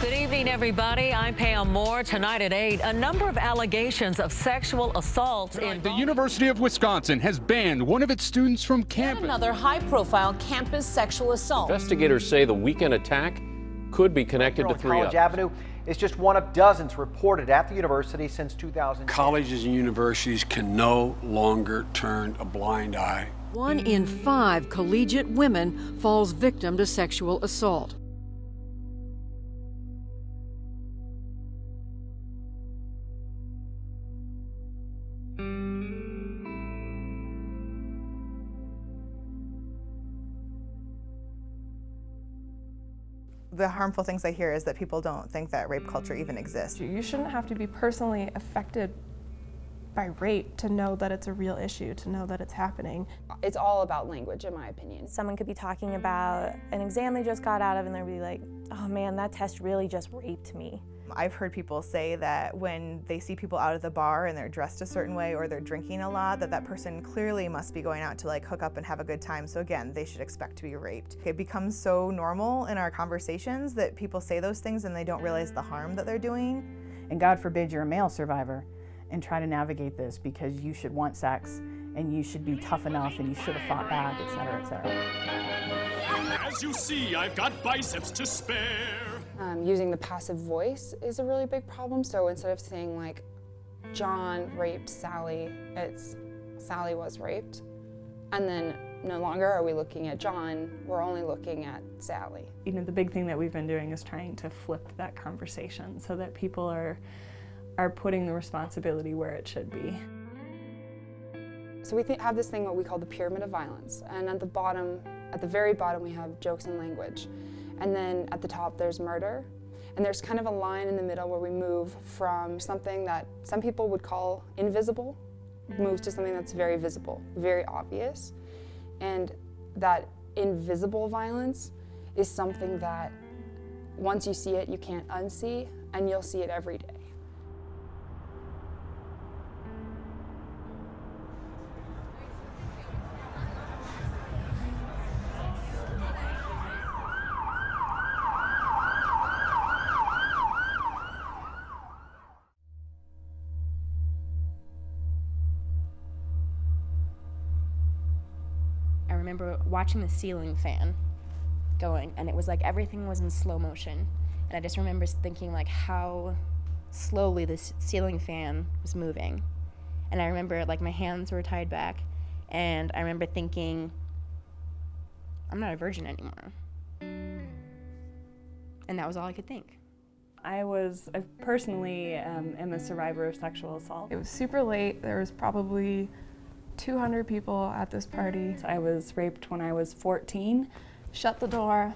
Good evening, everybody. I'm Pam Moore. Tonight at 8, a number of allegations of sexual assault in the University of Wisconsin has banned one of its students from campus. Another high-profile campus sexual assault. Investigators say the weekend attack could be connected to 3 College others. Avenue is just one of dozens reported at the university since 2000. Colleges and universities can no longer turn a blind eye. 1 in 5 collegiate women falls victim to sexual assault. The harmful things I hear is that people don't think that rape culture even exists. You shouldn't have to be personally affected by rape to know that it's a real issue, to know that it's happening. It's all about language, in my opinion. Someone could be talking about an exam they just got out of and they'll be like, oh man, that test really just raped me. I've heard people say that when they see people out at the bar and they're dressed a certain way or they're drinking a lot, that person clearly must be going out to like hook up and have a good time. So again, they should expect to be raped. It becomes so normal in our conversations that people say those things and they don't realize the harm that they're doing. And God forbid you're a male survivor and try to navigate this, because you should want sex and you should be tough enough and you should have fought back, et cetera, et cetera. As you see, I've got biceps to spare. Using the passive voice is a really big problem. So instead of saying like, John raped Sally, it's Sally was raped. And then no longer are we looking at John, we're only looking at Sally. You know, the big thing that we've been doing is trying to flip that conversation so that people are putting the responsibility where it should be. So we have this thing what we call the pyramid of violence. And at the very bottom, we have jokes and language. And then at the top, there's murder. And there's kind of a line in the middle where we move from something that some people would call invisible, moves to something that's very visible, very obvious. And that invisible violence is something that once you see it, you can't unsee, and you'll see it every day. I remember watching the ceiling fan going, and it was like everything was in slow motion. And I just remember thinking like how slowly this ceiling fan was moving. And I remember like my hands were tied back, and I remember thinking, I'm not a virgin anymore. And that was all I could think. I personally am a survivor of sexual assault. It was super late. There was probably 200 people at this party. I was raped when I was 14. Shut the door.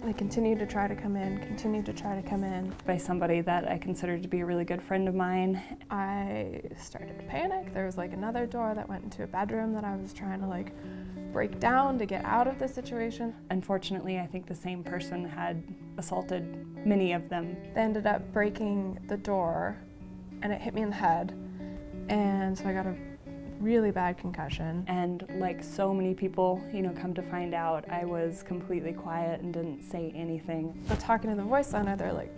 They continued to try to come in, by somebody that I considered to be a really good friend of mine. I started to panic. There was like another door that went into a bedroom that I was trying to like break down to get out of the situation. Unfortunately, I think the same person had assaulted many of them. They ended up breaking the door and it hit me in the head. And so I got a really bad concussion. And like so many people, come to find out, I was completely quiet and didn't say anything. But talking to the Voice Center, they're like,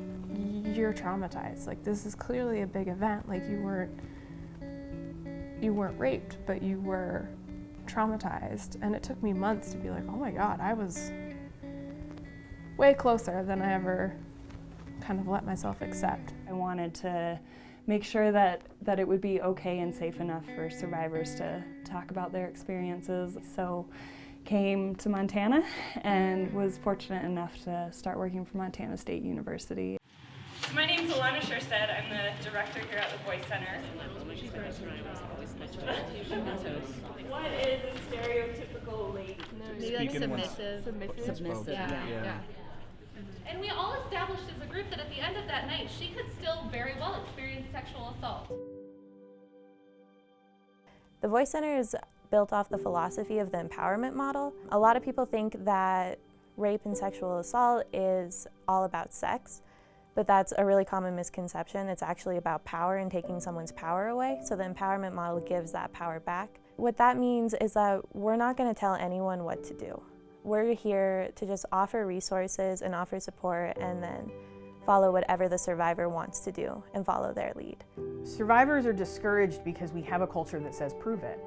you're traumatized. Like, this is clearly a big event. Like, you weren't raped, but you were traumatized. And it took me months to be like, oh my God, I was way closer than I ever kind of let myself accept. I wanted to make sure that it would be okay and safe enough for survivors to talk about their experiences. So came to Montana and was fortunate enough to start working for Montana State University. So my name is Alana Sherstead. I'm the director here at the Voice Center. What is a stereotypical lady? Maybe like submissive. Yeah. And we all established as a group that at the end of that night, she could still very well experience sexual assault. The Voice Center is built off the philosophy of the empowerment model. A lot of people think that rape and sexual assault is all about sex, but that's a really common misconception. It's actually about power and taking someone's power away, so the empowerment model gives that power back. What that means is that we're not going to tell anyone what to do. We're here to just offer resources and offer support and then follow whatever the survivor wants to do and follow their lead. Survivors are discouraged because we have a culture that says prove it.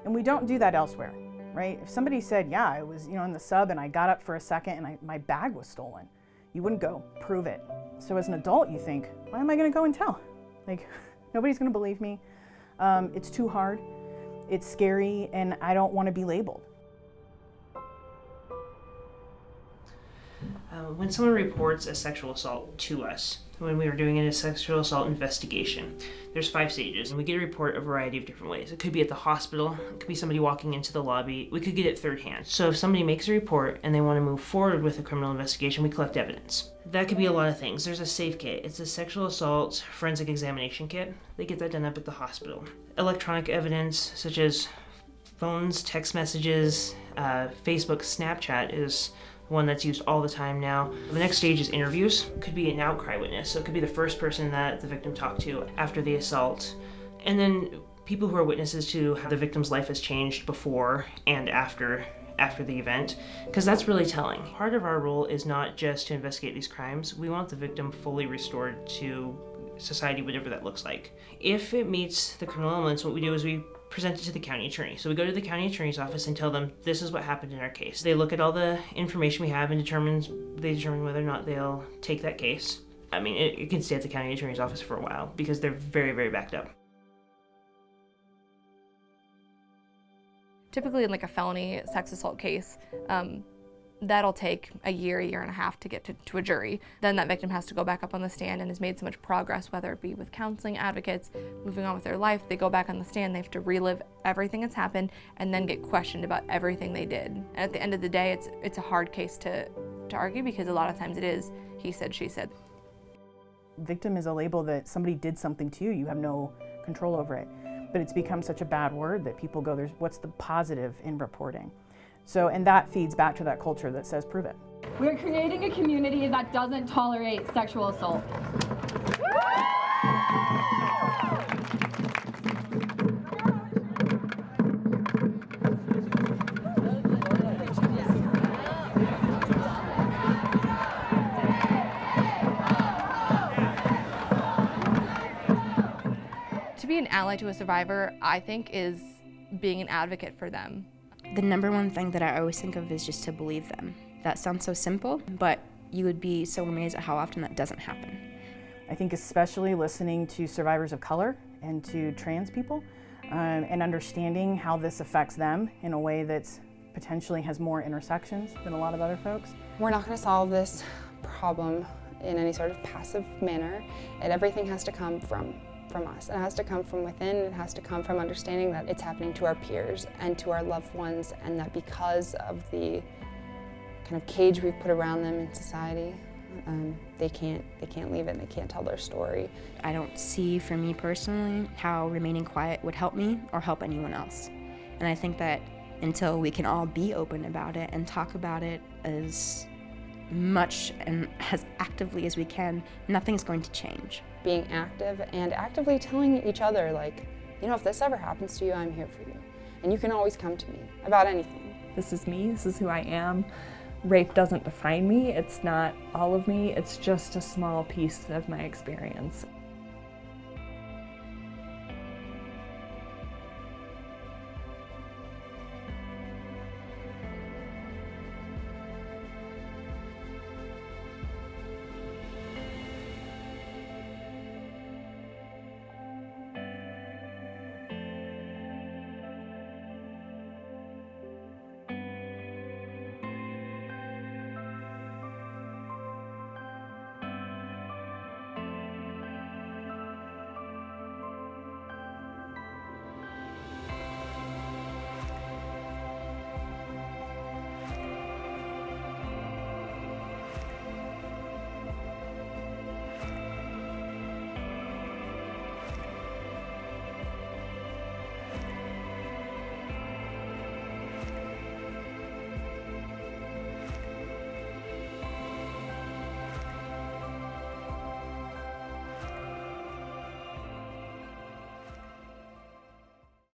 And we don't do that elsewhere, right? If somebody said, yeah, I was in the sub and I got up for a second and my bag was stolen, you wouldn't go, prove it. So as an adult, you think, why am I gonna go and tell? Like, nobody's gonna believe me. It's too hard, it's scary, and I don't wanna be labeled. When someone reports a sexual assault to us, when we were doing a sexual assault investigation, there's 5 stages, and we get a report a variety of different ways. It could be at the hospital, it could be somebody walking into the lobby, we could get it third hand. So if somebody makes a report and they want to move forward with a criminal investigation, we collect evidence. That could be a lot of things. There's a SAFE kit. It's a sexual assault forensic examination kit. They get that done up at the hospital. Electronic evidence, such as phones, text messages, Facebook, Snapchat is one that's used all the time now. The next stage is interviews. Could be an outcry witness, so it could be the first person that the victim talked to after the assault. And then people who are witnesses to how the victim's life has changed before and after the event, because that's really telling. Part of our role is not just to investigate these crimes. We want the victim fully restored to society, whatever that looks like. If it meets the criminal elements, what we do is we present it to the county attorney. So we go to the county attorney's office and tell them this is what happened in our case. They look at all the information we have and they determine whether or not they'll take that case. I mean, it can stay at the county attorney's office for a while because they're very, very backed up. Typically in like a felony sex assault case, that'll take a year and a half to get to a jury. Then that victim has to go back up on the stand and has made so much progress, whether it be with counseling, advocates, moving on with their life. They go back on the stand, they have to relive everything that's happened and then get questioned about everything they did. And at the end of the day, it's a hard case to argue because a lot of times it is he said, she said. Victim is a label that somebody did something to you, you have no control over it. But it's become such a bad word that people go, what's the positive in reporting? So, and that feeds back to that culture that says prove it. We're creating a community that doesn't tolerate sexual assault. To be an ally to a survivor, I think, is being an advocate for them. The number one thing that I always think of is just to believe them. That sounds so simple, but you would be so amazed at how often that doesn't happen. I think especially listening to survivors of color and to trans people and understanding how this affects them in a way that's potentially has more intersections than a lot of other folks. We're not going to solve this problem in any sort of passive manner, and everything has to come from us. It has to come from within. It has to come from understanding that it's happening to our peers and to our loved ones, and that because of the kind of cage we've put around them in society, they can't leave it. They can't tell their story. I don't see, for me personally, how remaining quiet would help me or help anyone else. And I think that until we can all be open about it and talk about it as much and as actively as we can, nothing's going to change. Being active and actively telling each other, like, if this ever happens to you, I'm here for you. And you can always come to me about anything. This is me, this is who I am. Rape doesn't define me, it's not all of me, it's just a small piece of my experience.